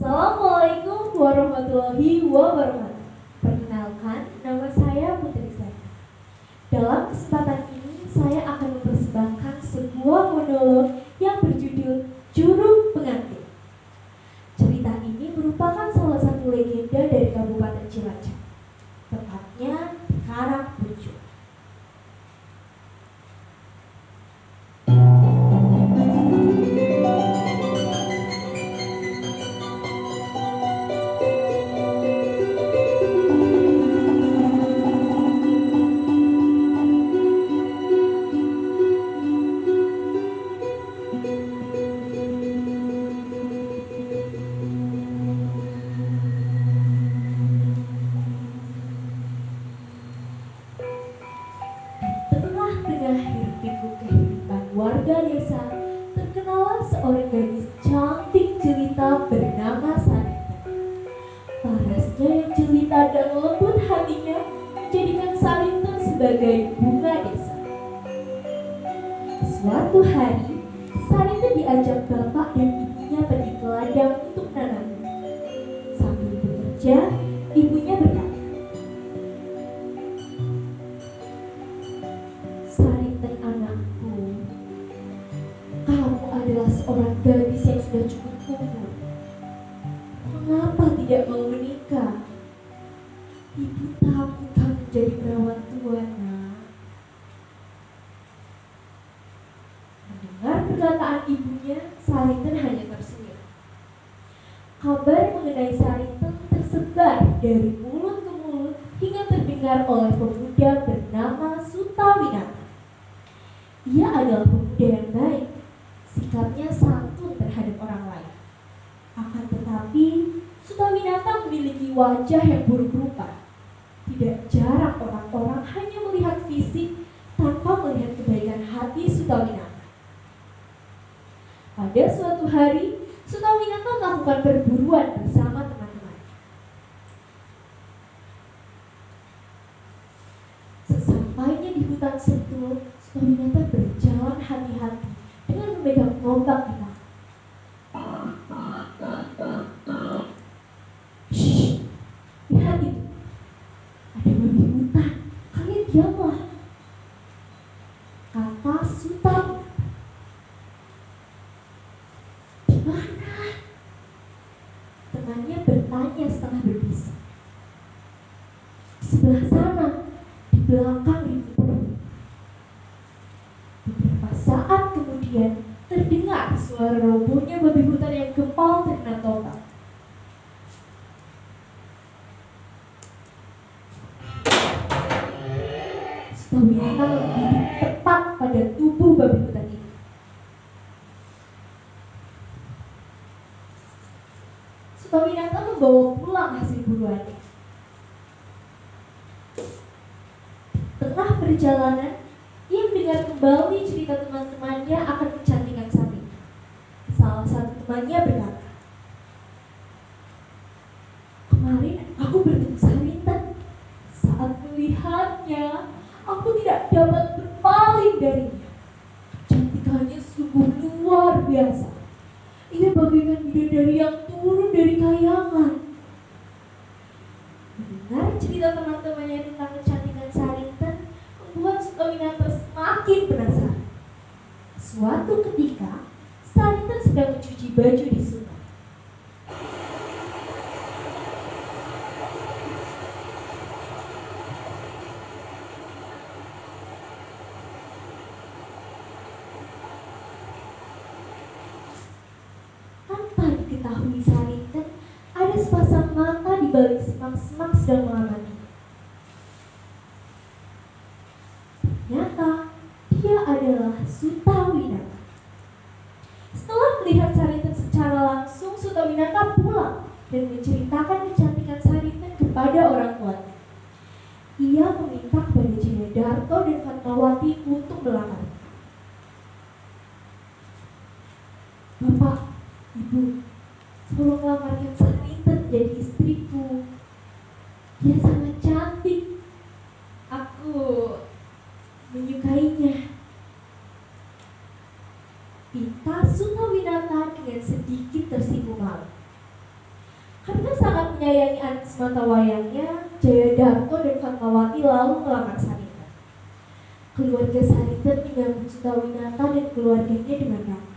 Assalamualaikum warahmatullahi wabarakatuh. Perkenalkan, nama saya Putri Saya. Dalam kesempatan ini, saya akan mempersembahkan sebuah monolog yang berjudul Juru Pengantin. Cerita ini merupakan salah satu legenda dari Kabupaten Cilacap, tepatnya di Karangpucuk. Tengah-tengah hiruk-pikuk kehidupan warga desa, terkenallah seorang gadis cantik jelita bernama Sarita. Parasnya yang jelita dan lembut hatinya menjadikan Sarita sebagai bunga desa. Suatu hari, Sarita diajak bapak dan ibunya pergi ke ladang untuk menanam. Sambil bekerja, ibunya berkata, "Sarita anakku, kamu adalah seorang gadis yang sudah cukup umur. Mengapa tidak mau menikah? Ibu takut kamu menjadi perawan tua, nak." Mendengar perkataan ibunya, Sarita hanya tersenyum. Kabar mengenai Sarita tersebar dari mulut ke mulut hingga terdengar oleh pemuda bernama Sutawinata. Ia adalah pemuda yang baik, sikapnya santun terhadap orang lain. Akan tetapi, Sutawinata memiliki wajah yang buruk rupa. Tidak jarang orang-orang hanya melihat fisik tanpa melihat kebaikan hati Sutawinata. Pada suatu hari, Sutawinata melakukan perburuan bersama teman-teman. Sesampainya di hutan Sentul, Sutawinata berjalan hati-hati dengan memegang tombak di tangan. Shh, lihat itu. Ada babi hutan. Kalian diamlah, kata Sutawinata. Di mana? Temannya bertanya setengah berbisik. Di sebelah sana, di belakang itu. Beberapa saat kemudian terdengar suara robohnya babi hutan yang gempal terkena tombak. Sutawinata membidik tepat pada tubuh babi hutan itu. Sutawinata membawa pulang hasil buruannya. Tengah perjalanan, ia mendengar kembali cerita teman-temannya akan kecantikan Sarita. Salah satu temannya berkata, "Kemarin aku bertemu Sarita. Saat melihatnya, aku tidak dapat berpaling darinya. Kecantikannya sungguh luar biasa. Ia bagaikan bidadari yang turun dari kayangan." Mendengar cerita teman-temannya tentang kecantikan Sarita membuat Sutawinata semakin penasaran. Suatu ketika, Sarita sedang mencuci baju di sungai. Tanpa diketahui Sarita, ada sepasang mata di balik semak-semak sedang mengamati. Ternyata dia adalah Sutawinata. Setelah melihat Sarita secara langsung, Sutawinata pulang dan menceritakan kecantikan Sarita kepada orang tuanya. Ia meminta kepada Jinadarto dan Fatmawati untuk melamar. "Bapak, Ibu, tolong lamarkan Sarita jadi istriku. Dia sangat cantik. Aku menyukainya," pinta Sutawinata dengan sedikit tersinggung malu. menyayangi anak sematawayangnya, Jayadarto dan Fatmawati lalu melamar Sarita. Keluarga Sarita menyambut Sukawinata dan keluarganya dengan ramah.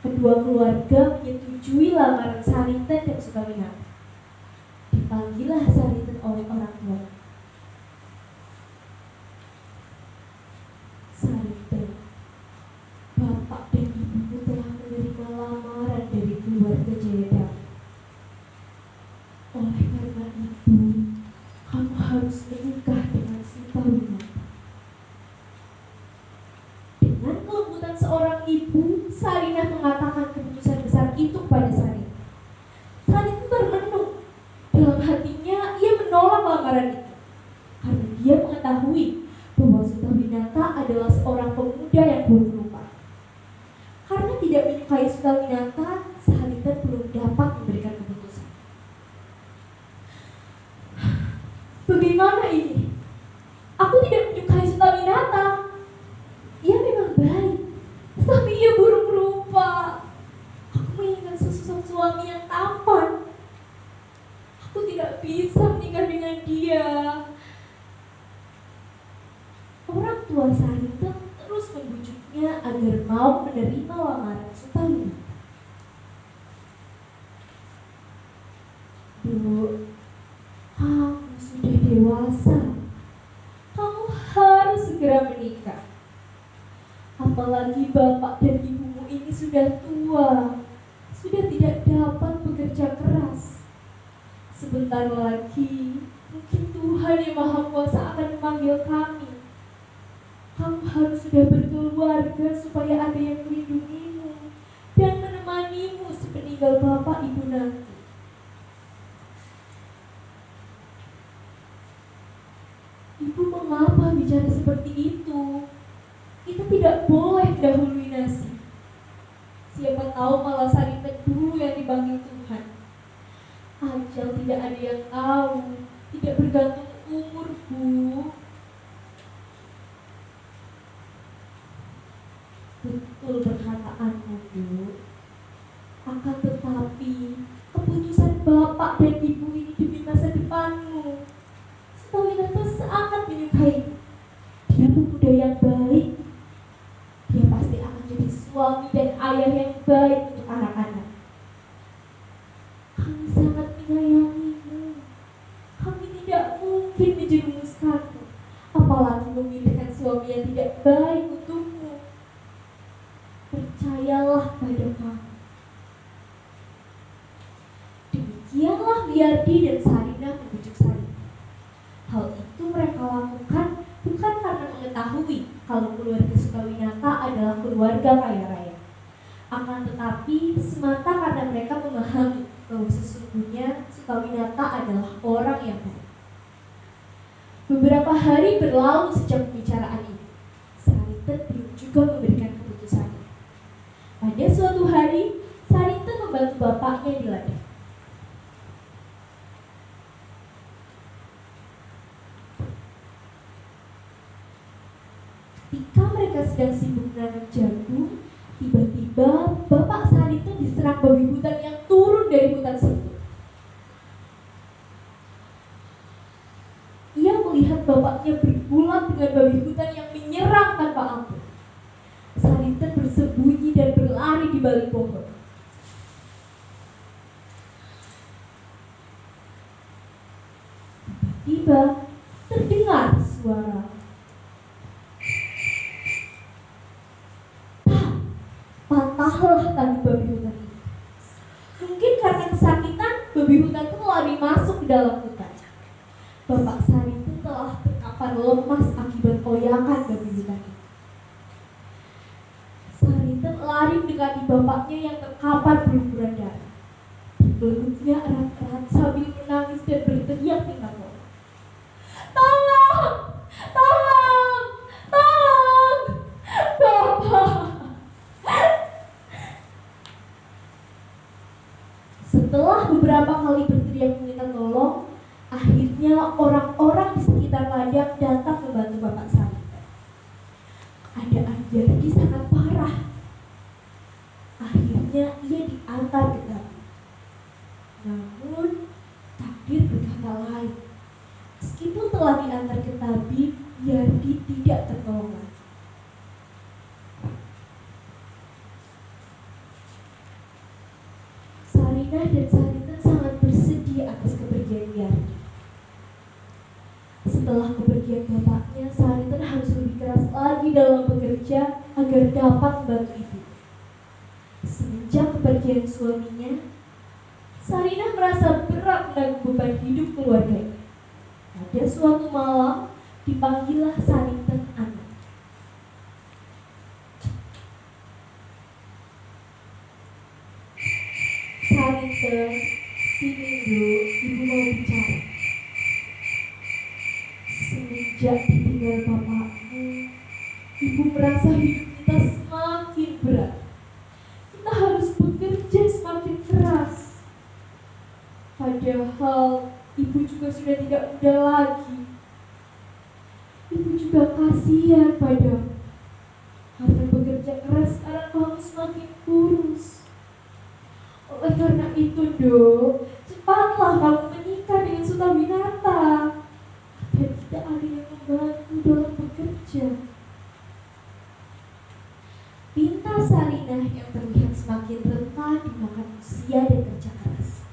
Kedua keluarga menyetujui lamaran Sarita dan Sukawinata. Dipanggillah Sarita oleh orang tua. Sarita, bapak dan ibumu telah menerima lamaran dari keluarga Jayadarto. Oleh karena itu, kamu harus menikah dengan Sukawinata. Dengan kelembutan seorang ibu, Sarinah mengatakan keputusan besar itu kepada Sarita. Sarita termenung. Dalam hatinya, ia menolak lamaran itu karena dia mengetahui bahwa Sukawinata adalah seorang pemuda yang buruk rupa. Karena tidak menyukai Sukawinata, Sarita belum dapat memberikan keputusan. Bagaimana ini? Aku tidak menyukai Sukawinata. Ia memang baik, tetapi ia buruk rupa. Aku menginginkan sosok suami yang tampan. Aku tidak bisa menikah dengan dia. Orang tua Sarita terus membujuknya agar mau menerima lamaran Sukawinata. Bu, kamu sudah dewasa. Kamu harus segera menikah. Apalagi bapak dan ibumu ini sudah tua, sudah tidak dapat bekerja keras. Sebentar lagi, mungkin Tuhan yang Maha Kuasa akan memanggil kami. Kamu harus sudah berkeluarga supaya ada yang melindungimu dan menemanimu sepeninggal bapak ibu nanti. Ibu mengapa bicara seperti itu? Kita tidak boleh mendahului nasib. Siapa tahu malah Sarita dulu yang dipanggil Tuhan. Ajal tidak ada yang tahu, tidak bergantung umur, Bu. Betul perkataanmu, Bu. Akan tetapi, keputusan bapak dan ibu ini demi masa depanmu. Sukawinata sangat menyukai. Dia pemuda yang baik. Dia pasti akan jadi suami dan ayah yang baik untuk anak-anak. Kami sangat menyayangimu. Kami tidak mungkin menjerumuskanmu, apalagi memilihkan suami yang tidak baik untukmu. Percayalah pada kami. Demikianlah Wiyardi dan Sarinah membujuk Sarita. Hal itu mereka lakukan bukan karena mengetahui kalau keluarga Sukawinata adalah keluarga kaya raya, akan tetapi semata karena mereka memahami bahwa sesungguhnya Sukawinata adalah orang yang baik. Beberapa hari berlalu sejak pembicaraan ini. Sarita belum juga memberikan keputusannya. Pada suatu hari, Sarita membantu bapaknya di ladang. Ketika mereka sedang sibuk menanam jagung, tiba-tiba bapak Sarita diserang babi hutan yang turun dari hutan tersebut. Ia melihat bapaknya bergulat dengan babi hutan yang menyerang tanpa ampun. Sarita bersembunyi dan berlari di balik pohon. Tiba-tiba terdengar suara. Patahlah tali babi hutan itu. Mungkin karena kesakitan, babi hutan itu lari masuk ke dalam hutan. Bapak Sarita telah terkapar lemas akibat koyakan babi hutan itu. Sarita lari mendekati bapaknya yang terkapar berlumuran darah. Dipeluknya erat-erat sambil menangis dan berteriak minta tolong. Tolong! Tolong! Tolong! Bapak! Setelah beberapa kali berteriak meminta tolong, akhirnya orang-orang di sekitar ladang datang membantu bapak Sarita. Keadaan Wiyardi sangat parah. Akhirnya ia diantar ke dapur. Namun, Munir berkata lain. Meskipun telah diantar ke tabib, Yardi tidak tertolong lagi. Sarinah dan Sarinten sangat bersedih atas kepergian Yardi. Setelah kepergian bapaknya, Sarinten harus lebih keras lagi dalam bekerja agar dapat membantu ibu. Semenjak kepergian suaminya, Sarinah merasa berat menanggung beban hidup keluarganya. Pada suatu malam, dipanggillah Sarinten anak. Sarinten, sini dulu, ibu mau bicara. Semenjak ditinggal bapakmu, ibu merasa hidup kita semakin berat. Kita harus bekerja semakin keras. Padahal ibu juga sudah tidak muda lagi. Ibu juga kasihan padamu. Karena bekerja keras sekarang kamu semakin kurus. Oleh karena itu, Dok, cepatlah kamu menikah dengan Sutawinata. Dan tidak ada yang membantu dalam bekerja. Pinta Sarinah yang terlihat semakin rentah dimakan usia dan kerja keras.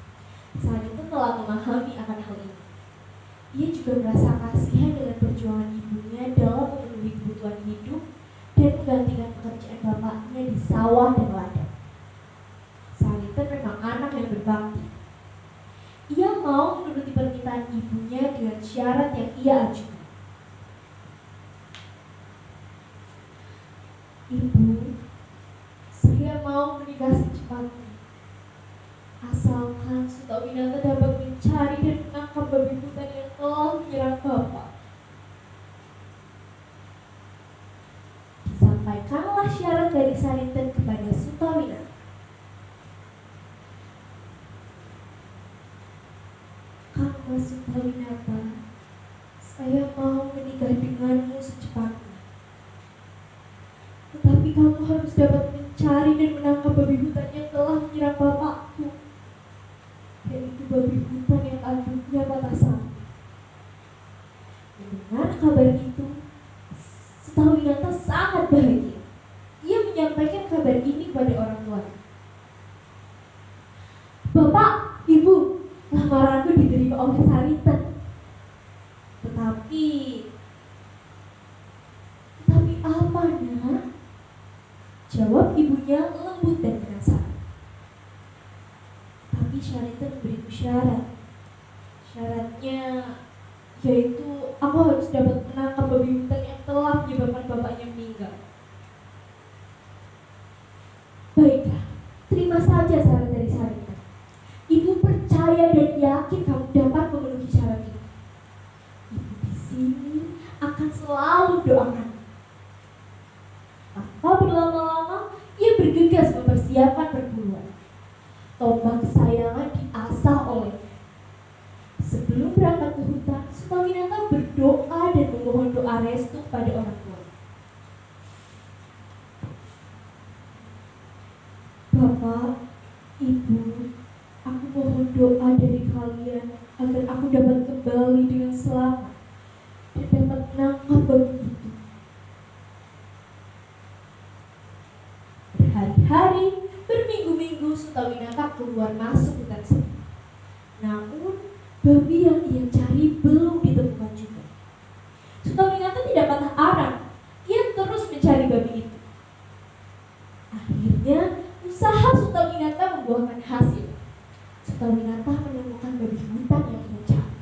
Sarinah telah memahami akan hal ini. Ia juga merasa kasihan dengan perjuangan ibunya dalam memenuhi kebutuhan hidup dan menggantikan pekerjaan bapaknya di sawah dan ladang. Sarinah memang anak yang berbakti. Ia mau menuruti permintaan ibunya dengan syarat yang ia ajukan. Ibu, saya mau menikah secepatnya. Asalkan Sutawinata dapat mencari dan menangkap babi hutan yang telah menyerang Bapak. Disampaikanlah syarat dari Sarinten kepada Sutawinata. Kakak Sutawinata, saya mau menikah denganmu secepatnya. Tetapi kamu harus dapat mencari dan menangkap babi hutan yang telah menyerang bapakku, yaitu babi hutan yang tanduknya patah sampai. Mendengar kabar itu, Sutawinata sangat bahagia. Ia menyampaikan kabar ini kepada orang tuanya. Bapak, Ibu, lamaranku diterima oleh Sarinten. Tetapi apa, Nak? Jawab ibunya lembut dan penasaran. Tapi Sarinten memberiku syarat. Syaratnya yaitu aku harus dapat menangkap babi hutan yang telah menyebabkan bapaknya meninggal. Baiklah, terima saja syarat dari Sarinten. Ibu percaya dan yakin kamu dapat memenuhi syarat itu. Ibu di sini akan selalu doakan. Tanpa berlama-lama, ia bergegas mempersiapkan perburuan. Tombak kesayangan diasah olehnya. Sebelum berangkat ke hutan, Sutawinata berdoa dan memohon doa restu pada orang tua. Bapak, Ibu, aku mohon doa dari kalian agar aku dapat kembali dengan selamat dan dapat menangkap babi itu. Berhari-hari, berminggu-minggu Sutawinata keluar masuk hutan sepi. Namun, babi yang ia cari belum ditemukan juga. Sutawinata tidak patah arang. Ia terus mencari babi itu. Akhirnya, usaha Sutawinata membuahkan hasil. Sutawinata menemukan babi hutan yang ia cari.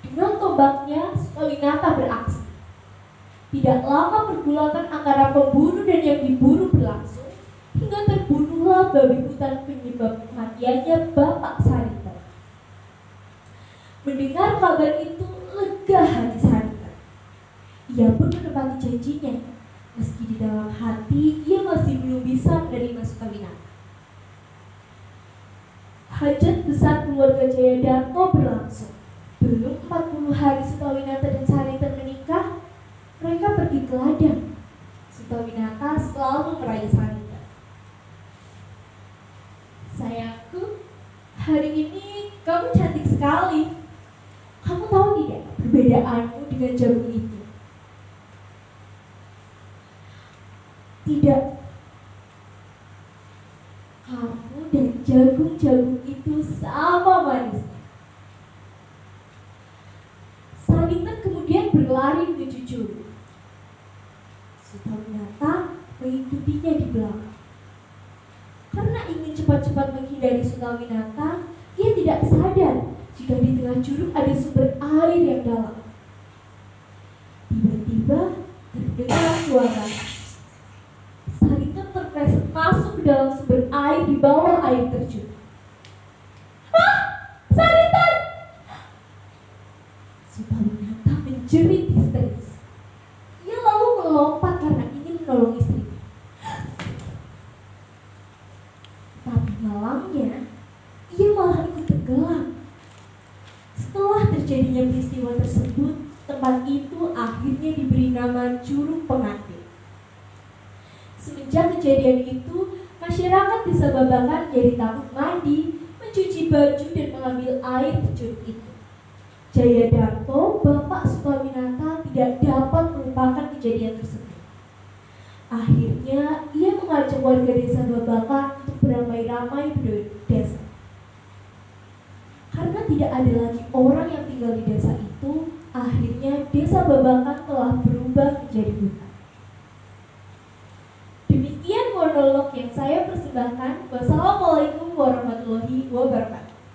Dengan tombaknya, Sutawinata beraksi. Tidak lama pergulatan antara pemburu dan yang diburu berlangsung, hingga terbunuhlah babi hutan penyebab kematiannya Bapak Sarinten. Mendengar kabar itu, lega hati Sarinten. Ia pun menepati janjinya, meski di dalam hati ia masih belum bisa menerima Sutawinata. Hajat besar keluarga Jayadarto berlangsung. Belum 40 hari Sutawinata dan Sarinten menikah, mereka pergi ke ladang. Sutawinata selalu meraih Sarinten. Sayangku, hari ini kamu cantik sekali. Kamu tahu tidak perbedaanmu dengan jagung itu? Tidak. Kamu dan jagung-jagung itu sama manisnya. Sarita kemudian berlari menuju Curug. Sutawinata mengikutinya di belakang. Karena ingin cepat-cepat menghindari Sutawinata, ia tidak sadar jika di tengah curug ada sumber air yang dalam. Tiba-tiba terdengar suara. Sarita terpleset masuk ke dalam sumber air di bawah air terjun. Ah, Sarita! Sutawinata menjerit histeris. Ia lalu melompat karena ingin menolong istrinya. Tapi malangnya, ia malah ikut tenggelam. Setelah terjadinya peristiwa tersebut, tempat itu akhirnya diberi nama Curug Pengantin. Semenjak kejadian itu, masyarakat desa Babakan jadi takut mandi, mencuci baju dan mengambil air di curug itu. Jayadarto, bapak Sutawinata, tidak dapat melupakan kejadian tersebut. Akhirnya, ia mengajak warga desa Babakan untuk beramai-ramai di desa. Karena tidak ada lagi orang yang tinggal di desa itu, akhirnya desa Babakan telah berubah menjadi hutan. Demikian monolog yang saya persembahkan. Wassalamualaikum warahmatullahi wabarakatuh.